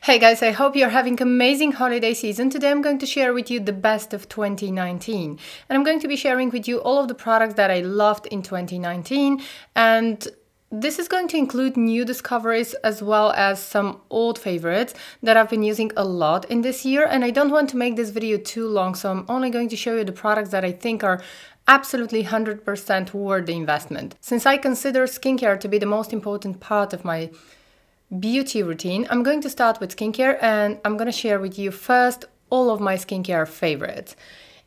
Hey guys, I hope you're having amazing holiday season. Today I'm going to share with you the best of 2019. And I'm going to be sharing with you all of the products that I loved in 2019. And this is going to include new discoveries as well as some old favorites that I've been using a lot in this year. And I don't want to make this video too long, so I'm only going to show you the products that I think are absolutely 100% worth the investment. Since I consider skincare to be the most important part of my beauty routine, I'm going to start with skincare and I'm going to share with you first all of my skincare favorites.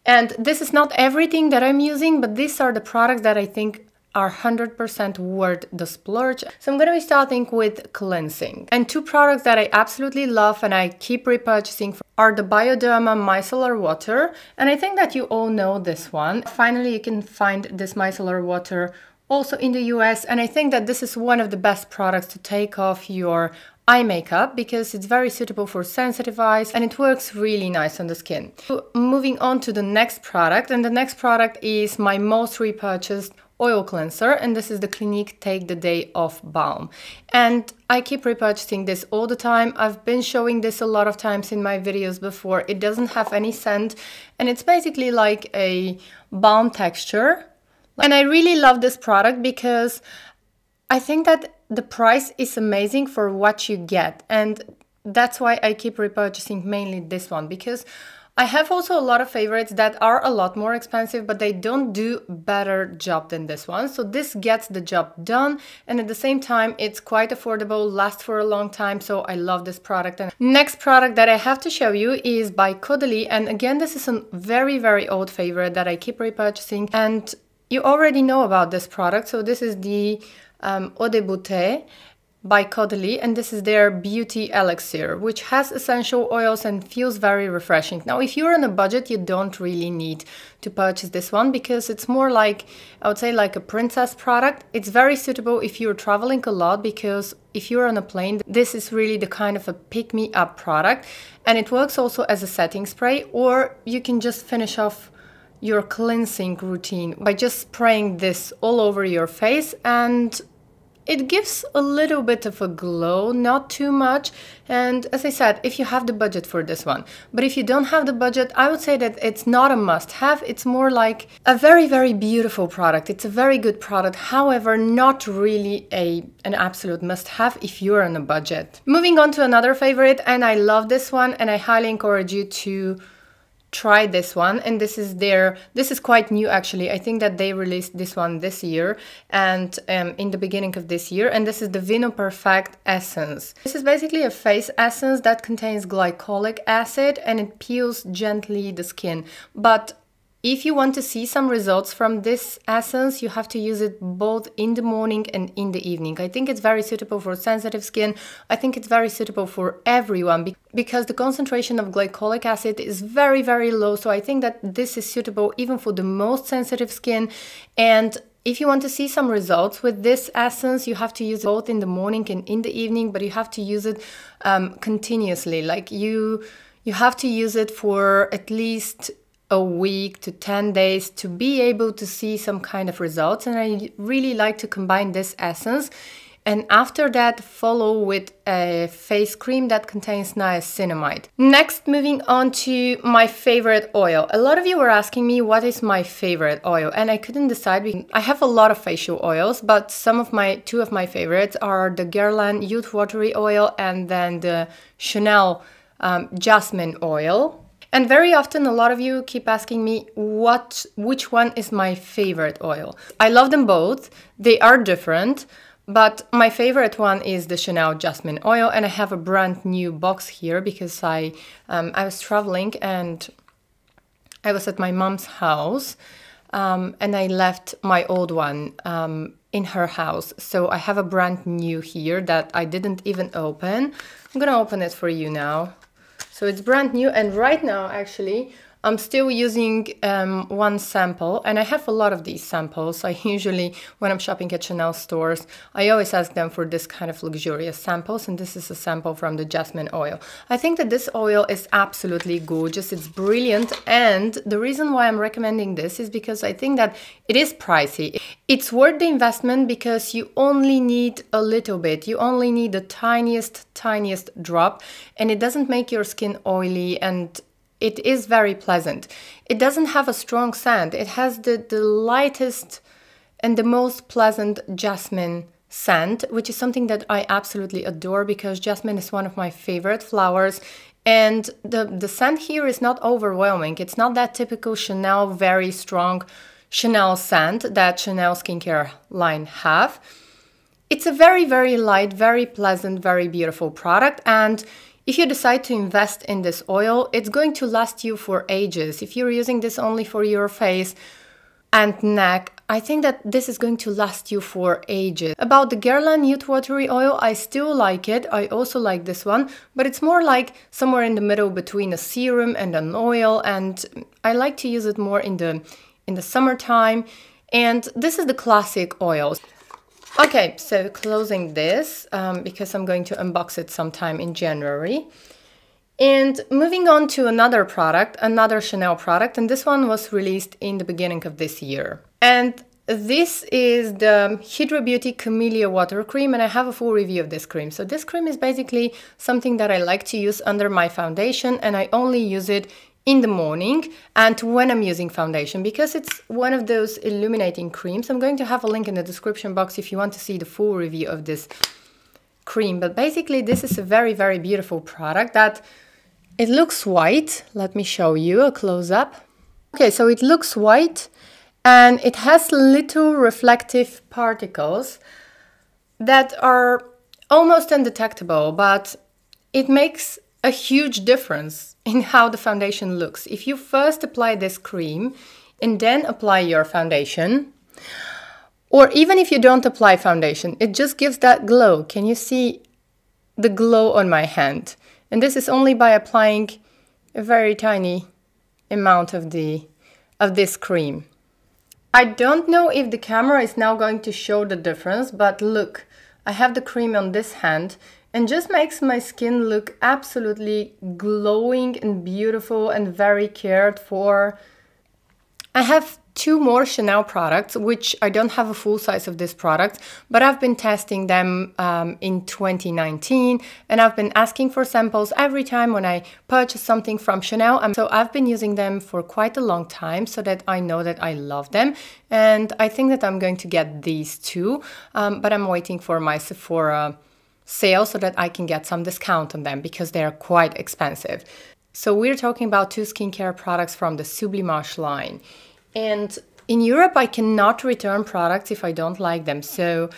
And this is not everything that I'm using, but these are the products that I think are 100% worth the splurge. So I'm going to be starting with cleansing. And two products that I absolutely love and I keep repurchasing are the Bioderma micellar water. And I think that you all know this one. Finally, you can find this micellar water also in the US, and I think that this is one of the best products to take off your eye makeup because it's very suitable for sensitive eyes and it works really nice on the skin. So moving on to the next product, and the next product is my most repurchased oil cleanser, and this is the Clinique Take the Day Off Balm. And I keep repurchasing this all the time. I've been showing this a lot of times in my videos before. It doesn't have any scent and it's basically like a balm texture. And I really love this product because I think that the price is amazing for what you get. And that's why I keep repurchasing mainly this one, because I have also a lot of favorites that are a lot more expensive, but they don't do better job than this one. So this gets the job done. And at the same time, it's quite affordable, lasts for a long time. So I love this product. And next product that I have to show you is by Cuddly. And again, this is a very, very old favorite that I keep repurchasing. And you already know about this product, so this is the Eau De Beaut by Cuddly, and this is their beauty elixir, which has essential oils and feels very refreshing. Now, if you're on a budget, you don't really need to purchase this one because it's more like, I would say, like a princess product. It's very suitable if you're traveling a lot because if you're on a plane, this is really the kind of a pick-me-up product, and it works also as a setting spray, or you can just finish off your cleansing routine by just spraying this all over your face, and it gives a little bit of a glow, not too much. And as I said, if you have the budget for this one, but if you don't have the budget, I would say that it's not a must-have. It's more like a very, very beautiful product. It's a very good product, however, not really an absolute must-have if you're on a budget. Moving on to another favorite, and I love this one and I highly encourage you to try this one, and this is quite new actually. I think that they released this one this year and in the beginning of this year, and this is the Vino Perfect Essence. This is basically a face essence that contains glycolic acid and it peels gently the skin. But if you want to see some results from this essence, you have to use it both in the morning and in the evening. I think it's very suitable for sensitive skin. I think it's very suitable for everyone because the concentration of glycolic acid is very, very low. So I think that this is suitable even for the most sensitive skin. And if you want to see some results with this essence, you have to use it both in the morning and in the evening, but you have to use it continuously. Like you have to use it for at least a week to 10 days to be able to see some kind of results. And I really like to combine this essence and after that follow with a face cream that contains niacinamide. Next, moving on to my favorite oil. A lot of you were asking me what is my favorite oil, and I couldn't decide. I have a lot of facial oils, but two of my favorites are the Guerlain Youth Watery oil and then the Chanel Jasmine Oil. And very often, a lot of you keep asking me which one is my favorite oil. I love them both. They are different, but my favorite one is the Chanel Jasmine Oil, and I have a brand new box here because I was traveling and I was at my mom's house and I left my old one in her house. So I have a brand new here that I didn't even open. I'm gonna open it for you now. So it's brand new, and right now actually I'm still using one sample, and I have a lot of these samples. I usually, when I'm shopping at Chanel stores, I always ask them for this kind of luxurious samples, and this is a sample from the Jasmine Oil. I think that this oil is absolutely gorgeous. It's brilliant, and the reason why I'm recommending this is because I think that it is pricey. It's worth the investment because you only need a little bit. You only need the tiniest drop, and it doesn't make your skin oily, and it is very pleasant. It doesn't have a strong scent. It has the lightest and the most pleasant jasmine scent, which is something that I absolutely adore because jasmine is one of my favorite flowers. And the scent here is not overwhelming. It's not that typical Chanel, very strong Chanel scent that Chanel skincare line have. It's a very light, very pleasant, very beautiful product. And if you decide to invest in this oil, it's going to last you for ages. If you're using this only for your face and neck, I think that this is going to last you for ages. About the Guerlain Nude Watery oil, I still like it. I also like this one, but it's more like somewhere in the middle between a serum and an oil, and I like to use it more in the summertime. And this is the classic oil. Okay, so closing this, because I'm going to unbox it sometime in January. And moving on to another product, another Chanel product, and this one was released in the beginning of this year. And this is the Hydra Beauty Camellia Water Cream, and I have a full review of this cream. So this cream is basically something that I like to use under my foundation, and I only use it in the morning and when I'm using foundation because it's one of those illuminating creams. I'm going to have a link in the description box if you want to see the full review of this cream. But basically this is a very beautiful product that it looks white. Let me show you a close-up. Okay, so it looks white and it has little reflective particles that are almost undetectable, but it makes a huge difference in how the foundation looks. If you first apply this cream and then apply your foundation, or even if you don't apply foundation, it just gives that glow. Can you see the glow on my hand? And this is only by applying a very tiny amount of this cream. I don't know if the camera is now going to show the difference, but look, I have the cream on this hand and just makes my skin look absolutely glowing and beautiful and very cared for. I have two more Chanel products, which I don't have a full size of this product, but I've been testing them in 2019, and I've been asking for samples every time when I purchase something from Chanel. So I've been using them for quite a long time so that I know that I love them. And I think that I'm going to get these two, but I'm waiting for my Sephora sale so that I can get some discount on them because they are quite expensive. So we're talking about two skincare products from the Sibley line. And in Europe, I cannot return products if I don't like them. So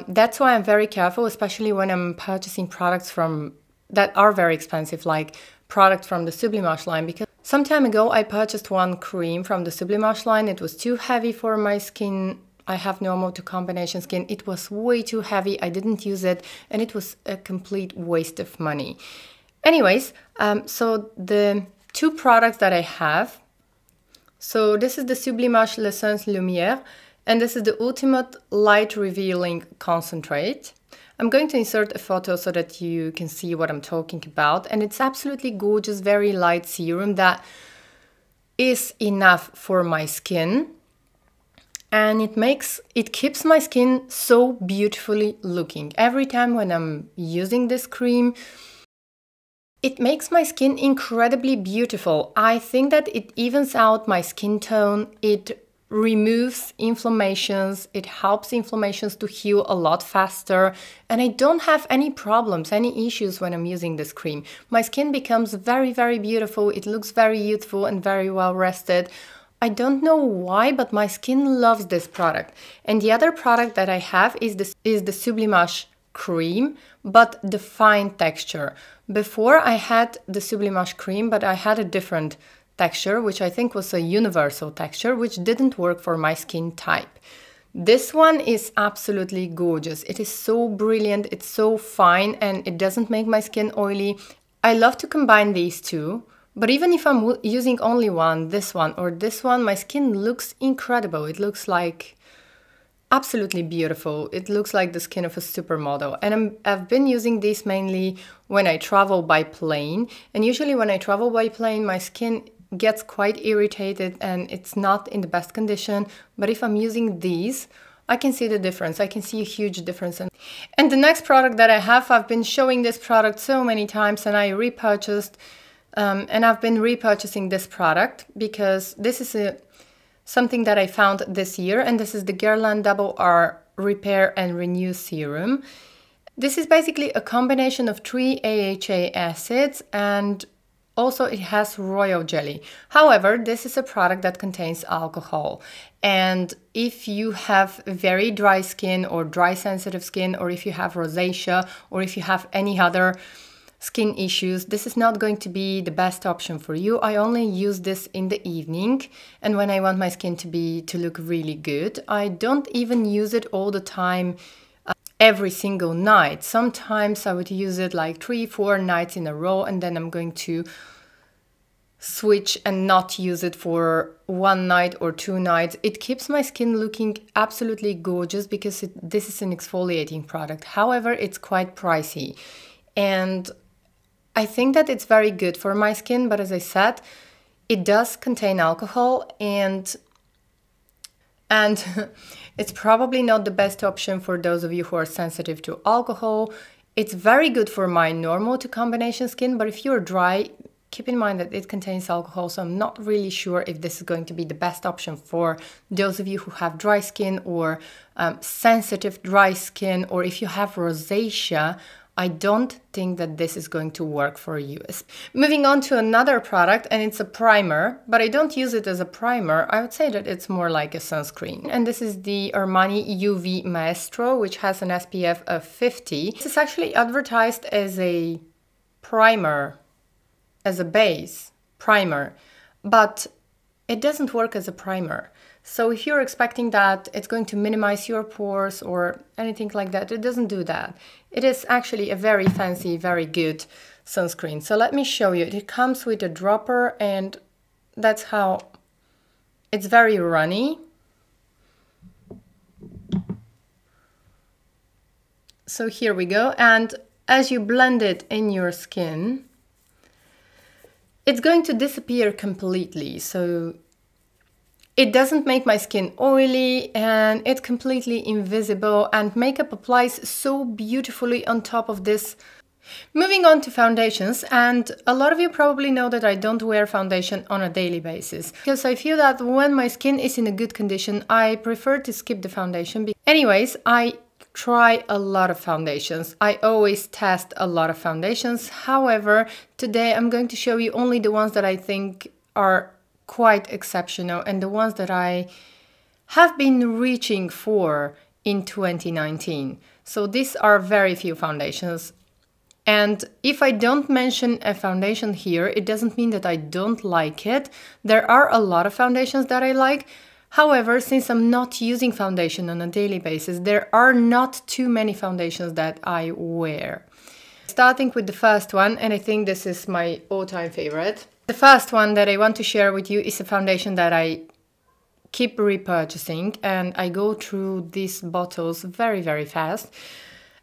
that's why I'm very careful, especially when I'm purchasing products that are very expensive, like products from the Sibley line. Because some time ago, I purchased one cream from the Sibley line. It was too heavy for my skin. I have normal to combination skin. It was way too heavy. I didn't use it, and it was a complete waste of money. Anyways, so the two products that I have, so this is the Sibley L'Essence Lumière, and this is the Ultimate Light Revealing Concentrate. I'm going to insert a photo so that you can see what I'm talking about, and it's absolutely gorgeous, very light serum that is enough for my skin. And it keeps my skin so beautifully looking. Every time when I'm using this cream, it makes my skin incredibly beautiful. I think that it evens out my skin tone, it removes inflammations, it helps inflammations to heal a lot faster, and I don't have any problems, any issues when I'm using this cream. My skin becomes very beautiful, it looks very youthful and very well rested. I don't know why, but my skin loves this product. And the other product that I have is the Sublimash cream, but the fine texture. Before I had the Sublimash cream, but I had a different texture, which I think was a universal texture, which didn't work for my skin type. This one is absolutely gorgeous. It is so brilliant, it's so fine, and it doesn't make my skin oily. I love to combine these two But even if I'm using only one, this one or this one, my skin looks incredible. It looks like absolutely beautiful. It looks like the skin of a supermodel. And I've been using this mainly when I travel by plane. And usually when I travel by plane, my skin gets quite irritated and it's not in the best condition. But if I'm using these, I can see the difference. I can see a huge difference. And the next product that I have, I've been showing this product so many times and I repurchased, and I've been repurchasing this product because this is something that I found this year, and this is the Guerlain Double R Repair and Renew Serum. This is basically a combination of 3 AHA acids and also it has royal jelly. However, this is a product that contains alcohol. And if you have very dry skin or dry sensitive skin, or if you have rosacea, or if you have any other skin issues, this is not going to be the best option for you. I only use this in the evening and when I want my skin to look really good. I don't even use it all the time every single night. Sometimes I would use it like 3-4 nights in a row and then I'm going to switch and not use it for 1 night or 2 nights. It keeps my skin looking absolutely gorgeous because this is an exfoliating product. However, it's quite pricey and I think that it's very good for my skin, but as I said, it does contain alcohol and it's probably not the best option for those of you who are sensitive to alcohol. It's very good for my normal to combination skin, but if you're dry, keep in mind that it contains alcohol, so I'm not really sure if this is going to be the best option for those of you who have dry skin or sensitive dry skin, or if you have rosacea. I don't think that this is going to work for you. Moving on to another product, and it's a primer, but I don't use it as a primer. I would say that it's more like a sunscreen. And this is the Armani UV Maestro, which has an SPF of 50. This is actually advertised as a primer, as a base primer, but it doesn't work as a primer. So if you're expecting that it's going to minimize your pores or anything like that, it doesn't do that. It is actually a very fancy, very good sunscreen. So let me show you. It comes with a dropper and that's how it's very runny. So here we go. And as you blend it in your skin, it's going to disappear completely. So it doesn't make my skin oily and it's completely invisible, and makeup applies so beautifully on top of this. Moving on to foundations, and a lot of you probably know that I don't wear foundation on a daily basis because I feel that when my skin is in a good condition, I prefer to skip the foundation. Anyways, I try a lot of foundations. I always test a lot of foundations. However, today I'm going to show you only the ones that I think are quite exceptional and the ones that I have been reaching for in 2019. So these are very few foundations. And if I don't mention a foundation here, it doesn't mean that I don't like it. There are a lot of foundations that I like. However, since I'm not using foundation on a daily basis, there are not too many foundations that I wear. Starting with the first one, and I think this is my all-time favorite. The first one that I want to share with you is a foundation that I keep repurchasing, and I go through these bottles very, very fast.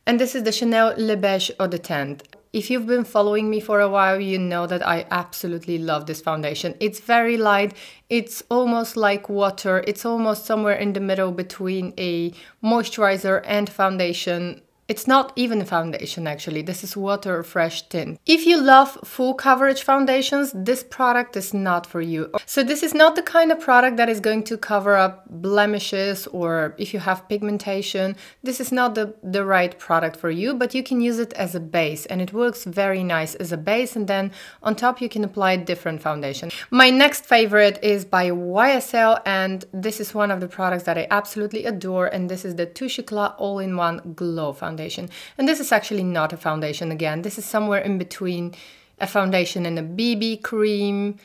And this is the Chanel Labash Eau De Teint. If you've been following me for a while, you know that I absolutely love this foundation. It's very light, it's almost like water, it's almost somewhere in the middle between a moisturizer and foundation. It's not even a foundation actually, this is water fresh tint. If you love full coverage foundations, this product is not for you. So this is not the kind of product that is going to cover up blemishes, or if you have pigmentation, this is not the right product for you, but you can use it as a base and it works very nice as a base, and then on top you can apply different foundation. My next favorite is by YSL, and this is one of the products that I absolutely adore, and this is the Touche Éclat All-in-One Glow Foundation. And this is actually not a foundation again. This is somewhere in between a foundation and a BB cream.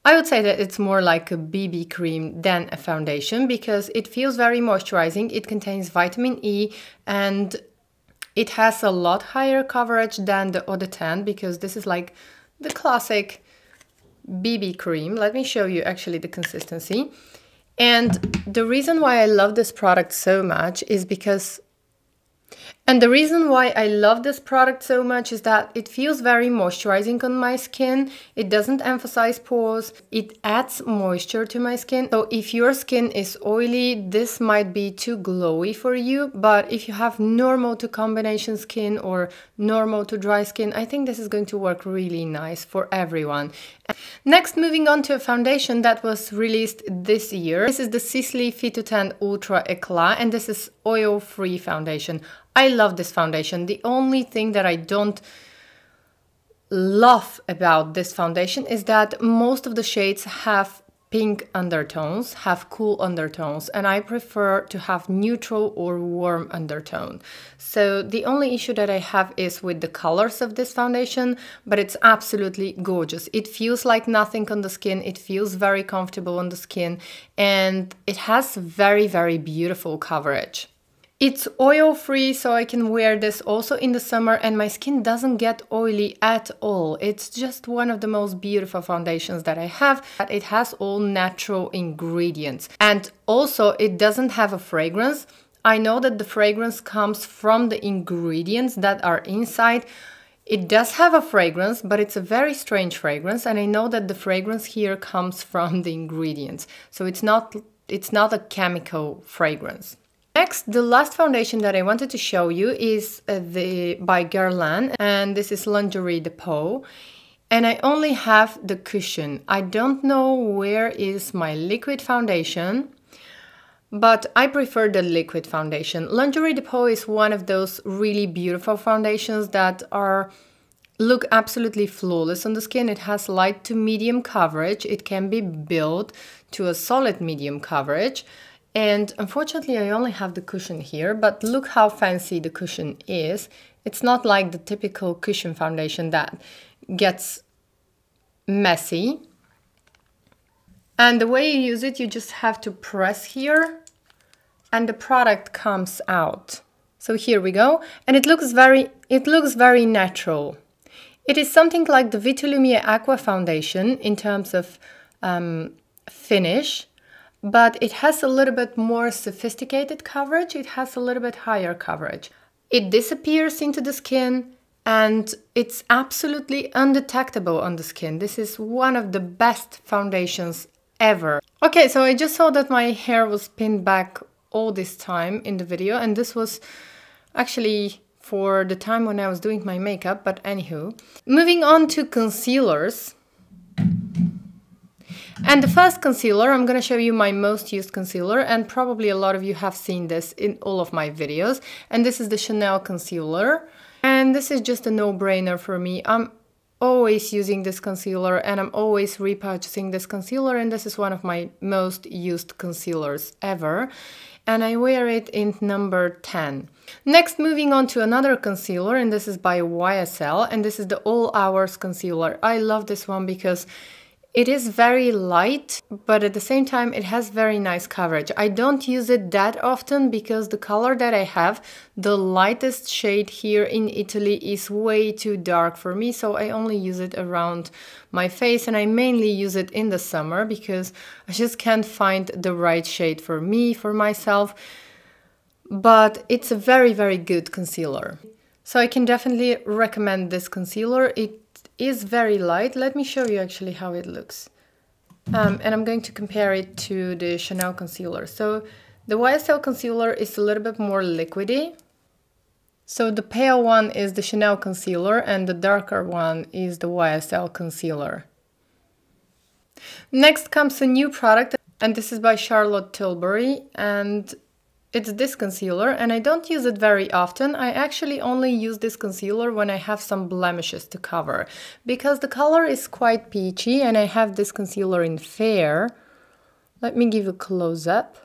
I would say that it's more like a BB cream than a foundation because it feels very moisturizing. It contains vitamin E and it has a lot higher coverage than the Eau De Teint because this is like the classic BB cream. Let me show you actually the consistency. And the reason why I love this product so much is because And the reason why I love this product so much is that it feels very moisturizing on my skin. It doesn't emphasize pores. It adds moisture to my skin. So if your skin is oily, this might be too glowy for you. But if you have normal to combination skin or normal to dry skin, I think this is going to work really nice for everyone. Next, moving on to a foundation that was released this year. This is the Sisley Fit2Tan Ultra Eclat, and this is oil-free foundation. I love this foundation. The only thing that I don't love about this foundation is that most of the shades have pink undertones, have cool undertones, and I prefer to have neutral or warm undertone. So the only issue that I have is with the colors of this foundation, but it's absolutely gorgeous. It feels like nothing on the skin. It feels very comfortable on the skin, and it has very, very beautiful coverage. It's oil-free, so I can wear this also in the summer, and my skin doesn't get oily at all. It's just one of the most beautiful foundations that I have. It has all natural ingredients, and also it doesn't have a fragrance. I know that the fragrance comes from the ingredients that are inside. It does have a fragrance, but it's a very strange fragrance, and I know that the fragrance here comes from the ingredients. So it's not a chemical fragrance. Next, the last foundation that I wanted to show you is by Guerlain, and this is Lingerie Depot, and I only have the cushion. I don't know where is my liquid foundation, but I prefer the liquid foundation. Lingerie Depot is one of those really beautiful foundations that look absolutely flawless on the skin. It has light to medium coverage. It can be built to a solid medium coverage. And unfortunately, I only have the cushion here, but look how fancy the cushion is. It's not like the typical cushion foundation that gets messy. And the way you use it, you just have to press here and the product comes out. So here we go. And it looks very natural. It is something like the Vitolumiere Aqua foundation in terms of finish. But it has a little bit more sophisticated coverage. It has a little bit higher coverage. It disappears into the skin and it's absolutely undetectable on the skin. This is one of the best foundations ever. Okay, so I just saw that my hair was pinned back all this time in the video, and this was actually for the time when I was doing my makeup, but anywho. Moving on to concealers. And the first concealer, I'm going to show you my most used concealer, and probably a lot of you have seen this in all of my videos. And this is the Chanel concealer. And this is just a no-brainer for me. I'm always using this concealer and I'm always repurchasing this concealer, and this is one of my most used concealers ever. And I wear it in number 10. Next, moving on to another concealer, and this is by YSL, and this is the All Hours concealer. I love this one because it is very light, but at the same time it has very nice coverage. I don't use it that often because the color that I have, the lightest shade here in Italy, is way too dark for me, so I only use it around my face, and I mainly use it in the summer because I just can't find the right shade for me, for myself. But it's a very, very good concealer. So I can definitely recommend this concealer. It is very light. Let me show you actually how it looks. And I'm going to compare it to the Chanel concealer. So the YSL concealer is a little bit more liquidy. So the pale one is the Chanel concealer and the darker one is the YSL concealer. Next comes a new product, and this is by Charlotte Tilbury, and it's this concealer, and I don't use it very often. I actually only use this concealer when I have some blemishes to cover, because the color is quite peachy, and I have this concealer in Fair. Let me give a close-up.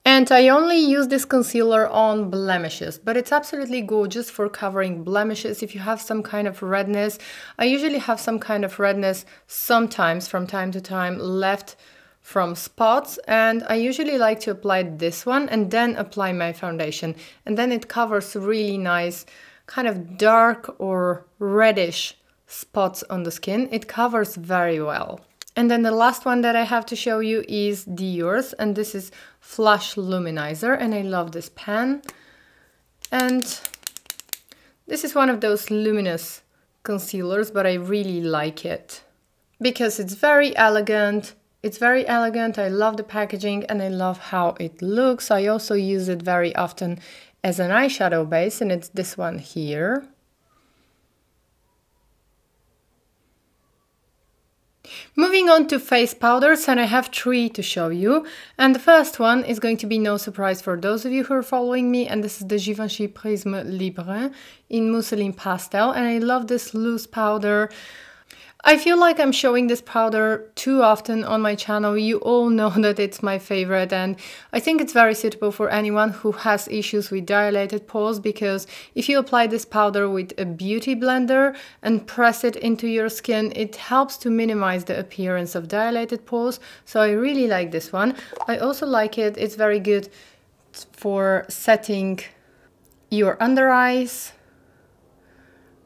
And I only use this concealer on blemishes, but it's absolutely gorgeous for covering blemishes. If you have some kind of redness, I usually have some kind of redness sometimes from time to time left from spots, and I usually like to apply this one and then apply my foundation, and then it covers really nice kind of dark or reddish spots on the skin. It covers very well. And then the last one that I have to show you is Dior's, and this is Flush Luminizer, and I love this pen. And this is one of those luminous concealers, but I really like it because it's very elegant. It's very elegant. I love the packaging and I love how it looks. I also use it very often as an eyeshadow base, and it's this one here. Moving on to face powders, and I have 3 to show you. And the first one is going to be no surprise for those of you who are following me, and this is the Givenchy Prisme Libre in Mousseline Pastel, and I love this loose powder. I feel like I'm showing this powder too often on my channel. You all know that it's my favorite, and I think it's very suitable for anyone who has issues with dilated pores, because if you apply this powder with a beauty blender and press it into your skin, it helps to minimize the appearance of dilated pores. So I really like this one. I also like it. It's very good for setting your under eyes,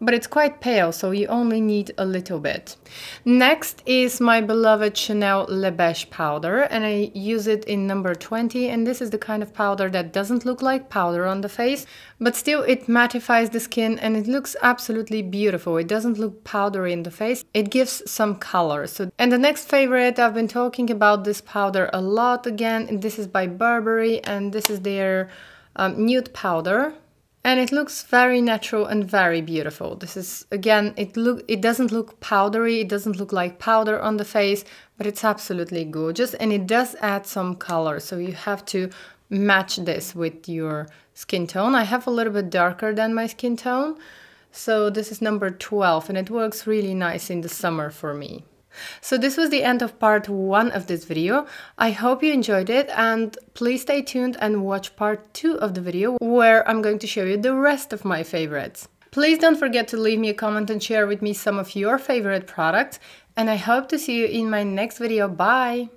but it's quite pale, so you only need a little bit. Next is my beloved Chanel Labash powder, and I use it in number 20, and this is the kind of powder that doesn't look like powder on the face, but still it mattifies the skin and it looks absolutely beautiful. It doesn't look powdery in the face, it gives some color. And the next favorite, I've been talking about this powder a lot again, and this is by Burberry, and this is their nude powder. And it looks very natural and very beautiful. This is, again, it doesn't look powdery, it doesn't look like powder on the face, but it's absolutely gorgeous, and it does add some color, so you have to match this with your skin tone. I have a little bit darker than my skin tone, so this is number 12, and it works really nice in the summer for me. So this was the end of part 1 of this video. I hope you enjoyed it, and please stay tuned and watch part 2 of the video, where I'm going to show you the rest of my favorites. Please don't forget to leave me a comment and share with me some of your favorite products, and I hope to see you in my next video. Bye!